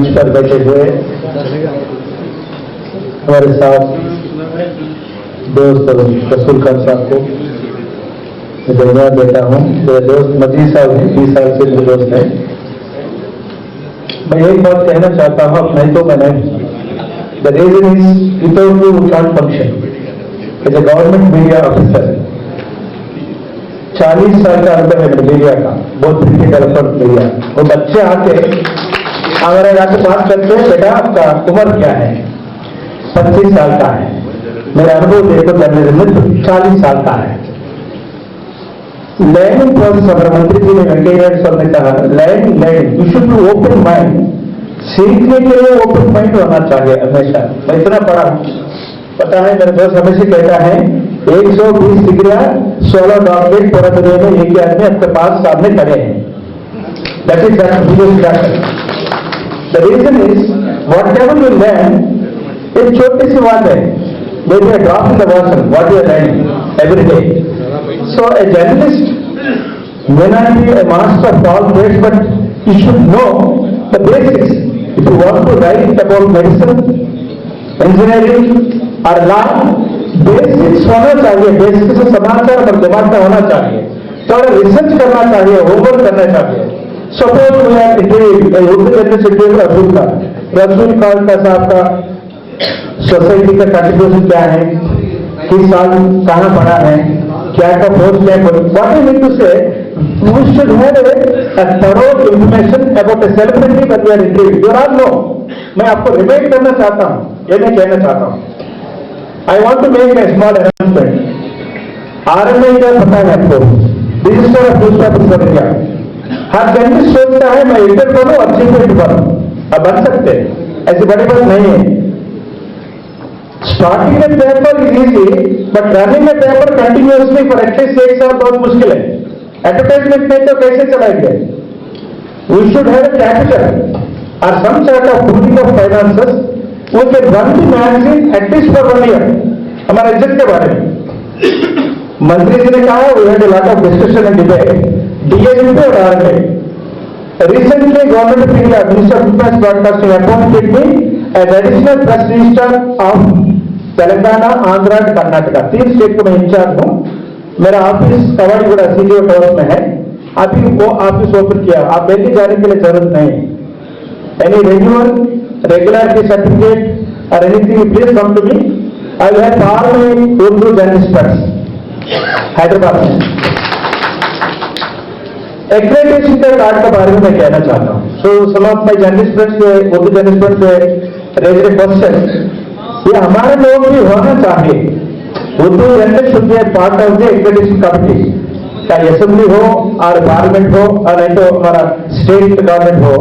मंच पर बैठे हुए हमारे साथ दोस्त रसूल खान साहब को मैं धन्यवाद देता हूँ। मेरे दोस्त मजीद साहब हैं, 20 साल से मेरे दोस्त हैं। मैं एक बात कहना चाहता हूँ, नहीं तो मैं नहीं। The reason is without you we can't function. As a government media officer, 40 साल का अनुभव है मीडिया का, बहुत डेवलपमेंट मीडिया। वो बच्चे आके हमारे यहाँ बात करते हैं, बेटा आपका उम्र क्या है? 25 साल का है। मेरा अनुभव देखो जर्नलिज्म में 40 साल का है। लर्निंग प्रोसेस हमारे मंत्री जी ने वेंकैया नायडू ने कहा, learning you should be open mind. सीखने के लिए ओपन माइंड होना चाहिए हमेशा। मैं इतना पढ़ा, पता है मेरे दोस्त हमेशा कहता है 120 डिग्रियां 16 डॉक्टरेट पूरा दुनिया में एक ही आदमी आपके पास सामने खड़े हैं। That is the reason is whatever you learn, एक छोटी सी बात है, maybe a drop in the ocean, what you are learning every day. So a journalist may not be a master of all trades, but you should know the basics. If you want to write about medicine, engineering or law, basics होना चाहिए। Basics से समाचार और दिमाग में होना चाहिए, थोड़ा रिसर्च करना चाहिए, होमवर्क करना चाहिए। Suppose we are interview Urdu journalist interview Rasool Khan का साहब का सोसाइटी का कंट्रीब्यूशन क्या है, किस साल कहाँ पढ़ा है, क्या का पोस्ट है, what you need to say we should have a thorough information about a celebrity when we are interviewing. You all know. मैं आपको रिमाइंड करना चाहता हूँ, ये मैं कहना चाहता हूँ। I want to make a small announcement. RMI का पता है आपको, register of newspapers of India. Her journalist सोचता है मैं एडिटर बनूं और चीफ एडिटर बनूं, अब बन सकते हैं, ऐसी बड़ी बात नहीं है। Starting A paper is easy, but running A paper continuously for at least 1 साल बहुत मुश्किल है। एडवर्टाइजमेंट में तो कैसे चलाएंगे? We should have a capital और some sort of pooling of finances. वो can run the magazine at least for 1 year. हमारा इज्जत के बारे में मंत्री जी ने कहा, we had a lot of discussion and debate, DSP और RMA. Recently, Government of India, Minister of Press Broadcasting appointed me as additional press minister of Telangana, Andhra और कर्नाटका। 3 स्टेट को मैं इंचार्ज हूँ। मेरा ऑफिस कवाड़ीगुड़ा सीडीओ टावर में है। अभी वो ऑफिस ओपन किया, आप दिल्ली जाने के लिए जरूरत नहीं है। एनी रिन्यूअल, रेगुलरिटी सर्टिफिकेट और anything, please come to me. I will help all my Urdu journalist Hyderabad में। एक्रेडिटेशन के कार्ड के बारे में मैं कहना चाहता हूँ। So some of my journalist friends से, उर्दू जर्नलिस्ट फ्रेंड्स से रेज ए क्वेश्चन, ये हमारे लोग भी होना चाहिए। Urdu journalist should be part of the accreditation committee, चाहे असेंबली हो और पार्लियामेंट हो और नहीं तो हमारा स्टेट गवर्नमेंट हो।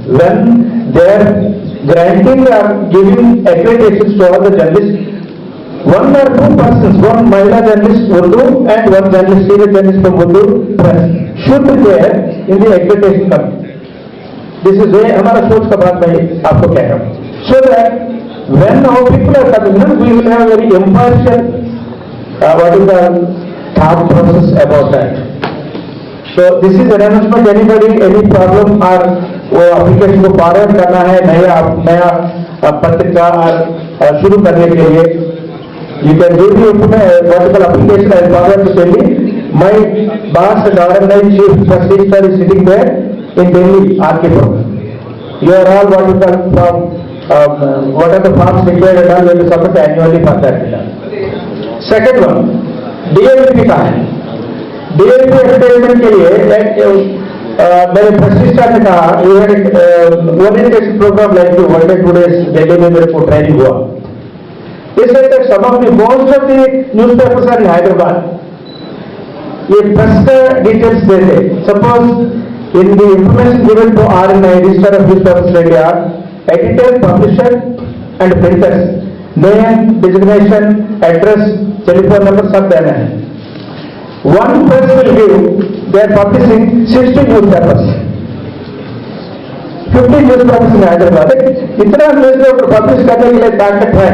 व्हेन दे आर ग्रांटिंग और giving accreditation to all the journalist, 1 or 2 persons, 1 Mahila journalist Urdu and 1 journalist, senior journalist from Urdu press should be there in the accreditation committee. This is where हमारा सोच का बात मैं आपको कह रहा हूँ। So that when our people are coming, we will have very impartial, what is the thought process about that. So this is an announcement. Anybody, any problem or वो application को फॉरवर्ड करना है नया पत्रिका शुरू करने के लिए, you can do the vertical application as forward to Delhi. My boss and RMI chief press minister is sitting there in Delhi, RK. You are all what you call from what are the forms required and all, you will submit annually for that. Second one, DLP का है। DLP advertisement के लिए मेरे press minister ने कहा, you had one programme like to 1 day 2 days Delhi में मेरे को ट्रेनिंग हुआ। They said that some of the most of the newspapers are in Hyderabad. ये press details देते। Suppose in the information given to RNI, Register of Newspapers India, editor, publisher, and printers, name, designation, address, telephone number सब देना है। One press will give, they are publishing 60 newspapers, 50 newspapers in Hyderabad। इतना newspaper publish करने के लिए ताकत है।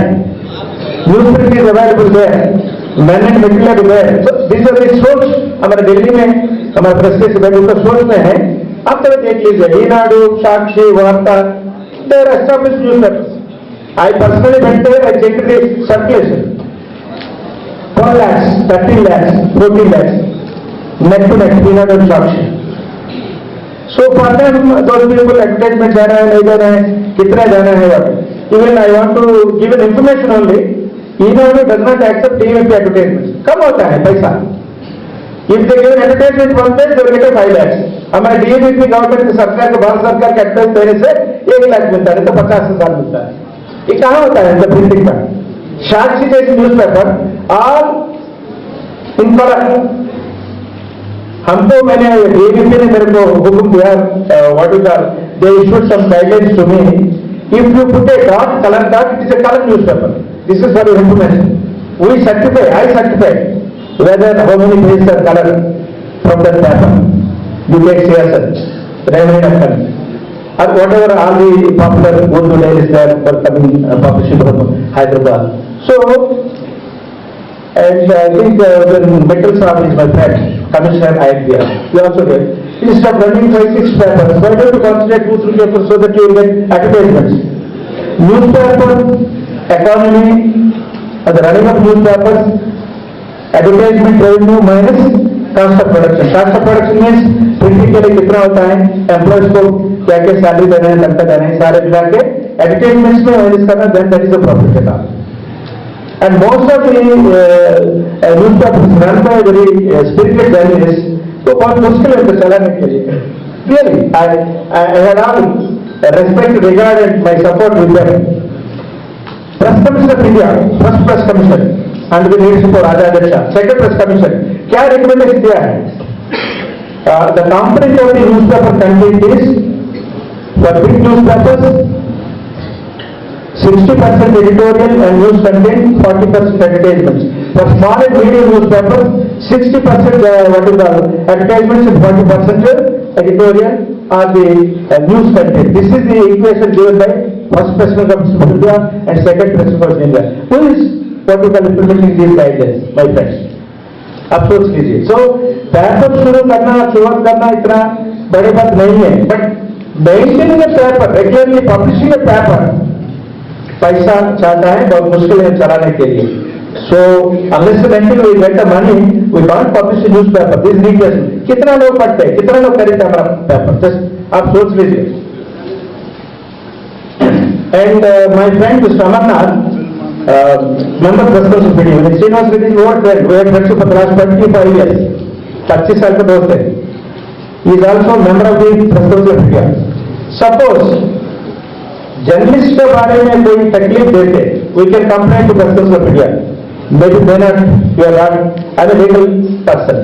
Newsprint is available there, man and material is there. So these are the source। हमारे दिल्ली में हमारे प्रेस के सिपाही उसका सोर्स में है, आप तरह देख लीजिए, ईनाडु, साक्षी, वार्ता, they are established newspapers. I personally went there, I checked the circulation. 12 lakhs, 13 lakhs, 14 lakhs, neck to neck, 300 shocks. So for them, those people advertisement जाना है, नहीं जाना है, कितना जाना है what? Even I want to give an information only. E-Nadu does not accept DMP advertisements. कम होता है पैसा. If they give an advertisement one day, they will get a 5 lakhs. हमारे DMP गवर्नमेंट सरकार को भारत सरकार के एडवर्टाइज देने से 1 लाख मिलता है, तो 50,000 मिलता है. ये कहाँ होता है जब प्रिंटिंग का? साक्षी जैसी न्यूज़पेपर और इन पर हमको मैंने डीएमपी ने मेरे को हुक्म दिया, what is they issued some guidelines to me, if you put a dot colour dot it is a colour newspaper. This is for your information. We certify, I certify whether how many pages are colour from that paper. You take CSL revenue account or whatever all the popular Urdu dailies there for coming publishing from Hyderabad. So, and I think when Mittal Saab is my friend, Commissioner IPR, he also did. Instead of running 5-6 papers, why don't you concentrate 2-3 papers so that you will get advertisements? Newspaper, economy, the running of newspapers, advertisement revenue minus cost of production. Cost of production means printing के लिए कितना होता है, employees को क्या क्या salary देना है, तनख्वाह देना है, सारे मिला के एडवर्टाइजमेंट्स में मैनेज करना, then that is the profit at all. And most of the newspapers run by very spirited journalists, तो बहुत मुश्किल है उनको चलाने के लिए. Really, I had all respect, regard and my support with them. Press Commission of India, first Press Commission, under the leadership of Raja Adeksha, second Press Commission, क्या recommendation दिया है? The component of the newspaper content is for big newspapers 60% editorial and news content, 40% advertisements. For small and medium newspapers, 60% advertisements and 40% editorial or the news content. This is the equation given by first President of India and second President of India. Who is what we call implementing these guidelines, my friends? आप सोच लीजिए. So paper शुरू करना, शुरुआत करना इतना बड़ी बात नहीं है, but maintaining A paper, regularly publishing A paper पैसा चाहता है, बहुत मुश्किल है चलाने के लिए. So unless and until we get the money, we can't publish a newspaper. This is request. कितना लोग पढ़ते हैं, कितना लोग खरीदते हैं हमारा पेपर? Just आप सोच लीजिए. And my friend Mr. Amarnath, member of Press Council Committee, when Srinivas Reddy is our friend, we have friendship for the last 25 years. 25 साल का दोस्त है. He is also member of the Press Council of India. Suppose journalist के बारे में कोई तकलीफ देते, we can complain to Press Council of India. Maybe they not, you are not, I am a legal person.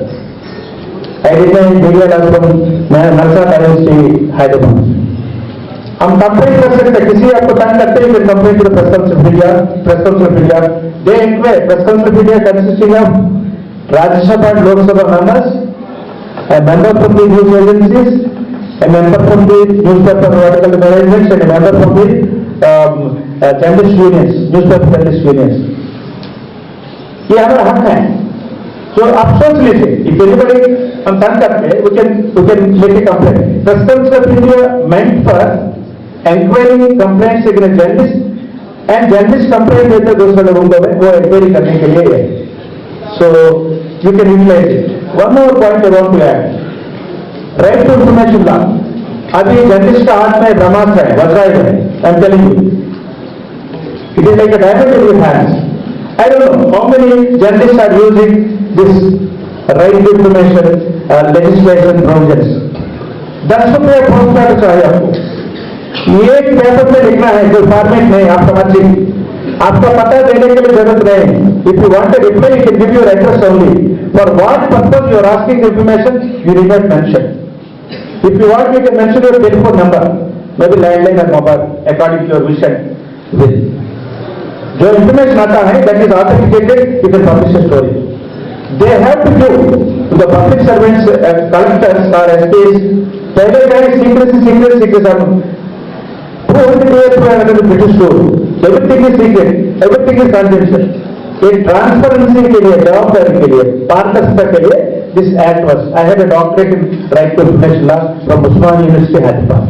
I resigned legal as from Nalsara University, Hyderabad. हम complaint कर सकते, किसी आपको तंग करते हैं, फिर complaint to press council of India. Press council of India they inquire. Press council of India consisting of Rajya Sabha and Lok Sabha members, a member from the news agencies, a member from the newspaper article management, and a member from the journalist unions, newspaper journalist unions. ये हमारा हक है. तो आप सोच लीजिए, if anybody हम तंग करते हैं, we can make a complaint. Press Council of India meant for enquiring complaints against journalists and journalist complaint देते दूसरे लोगों को वो enquiry करने के लिए है. So you can utilize it. One more point I want to add. Right to information law. अभी जर्नलिस्ट का हाथ में ब्रह्मास्त्र है, वज्रायुध है. I am telling you, it is like a diamond in your hands. I don't know how many journalists are using this right to information legislation provisions. 10 रुपये postcard चाहिए आपको. एक पेपर में लिखना है, कोई फॉर्मेट नहीं, आप समझिए. आपका पता देने के लिए जरूरत नहीं. If you want a reply, you can give your address only. For what purpose you are asking the information, you need not mention. If you want, you can mention your telephone number, maybe landline or mobile, according to your wish and will. जो information आता है, that is authenticated, you can publish a story. They have to give to the public servants, collectors or SPs, पहले क्या है, secret are who want to do it under the British rule. Everything is secret, everything is confidential. एक transparency के लिए, जवाबदारी के लिए, पारदर्शिता के लिए this act was. I had a doctorate in right to information law from Usmania University, Hyderabad.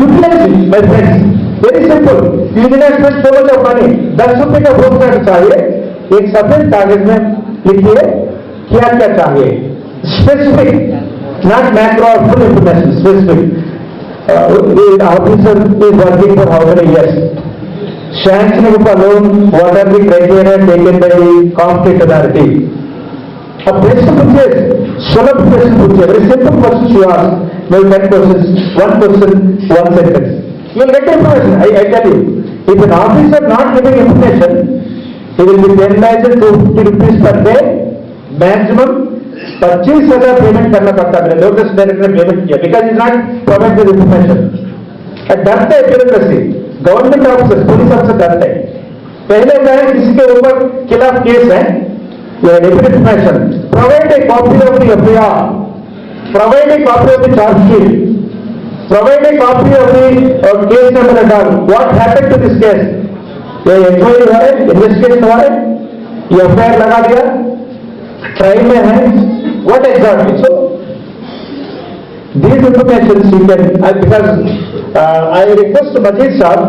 Utilise it my friends, very simple. You did not spend so much of money. 10 रुपए का पोस्ट कार्ड चाहिए, एक सफेद कागज में लिखिए क्या क्या चाहिए, स्पेसिफिक, नॉट मैक्रो और full information, specific. Officer is working for how many years, sanctioning of a loan, what are the criteria taken by the competent authority? A प्रश्न पूछिए, सुलभ प्रश्न पूछिए, very simple questions you ask, maybe 10 questions, one question, one sentence. You will get information, I tell you. If an officer not giving information, he will be penalized to 50 rupees per day, maximum 25,000 payment करना पड़ता है। Notice director ने payment किया, because he is not provided information. डरते हैं bureaucracy, government officer, police officer डरते हैं। पहले कहे किसी के ऊपर खिलाफ केस है, information, provide a copy of the FIR, provide a copy of the chargesheet, provide a copy of the case number and all, what happened to this case, ये इंक्वायरी हुआ है, इन्वेस्टिगेशन हुआ है, ये एफआईआर लगा दिया, trial में है, what exactly. So these information you can, because I request Majid Sahab,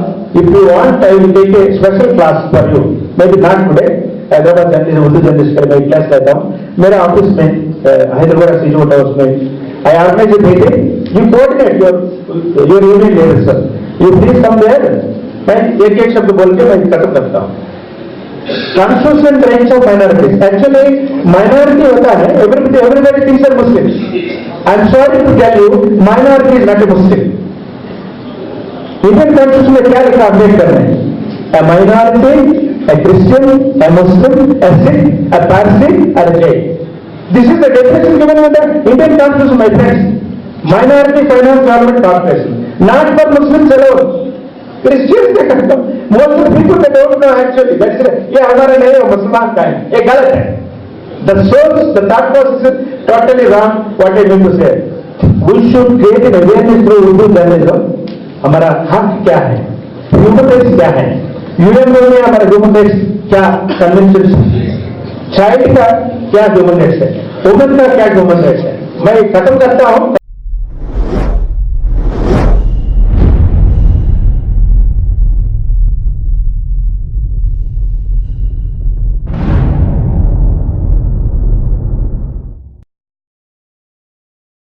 if you want, I will take a special class for you, maybe not today, Hyderabad journalism, Urdu journalist का मैं class लेता हूँ मेरा office में, Hyderabad institute है, उसमें I organise a meeting, you coordinate your union leader sir, you please come there, मैं एक एक शब्द बोल के मैं खत्म करता हूँ। Constitution rights of minorities, actually minority होता है, everybody thinks are Muslims. I am sorry to tell you, minority is not a Muslim. Indian Constitution में क्या लिखा अपडेट कर रहे हैं? A minority, a Christian, a Muslim, a Sikh, a Parsi, and a Jain. This is the definition given in the Indian Constitution, my friends. Minority finance government corporation, not for Muslims alone. Christians they come. Most of the people they don't know actually. That's it. ये हमारा नहीं है, मुसलमान का है, ये गलत है. The source, the thought process is totally wrong. What I mean to say, we should create an awareness through Urdu journalism. हमारा हक क्या है, ह्यूमन राइट्स क्या है, यूएन में हमारा ह्यूमन राइट्स क्या कन्वेंशन, चाइल्ड का क्या ह्यूमन राइट्स है, वुमेन का क्या ह्यूमन राइट्स है। मैं खत्म करता हूँ।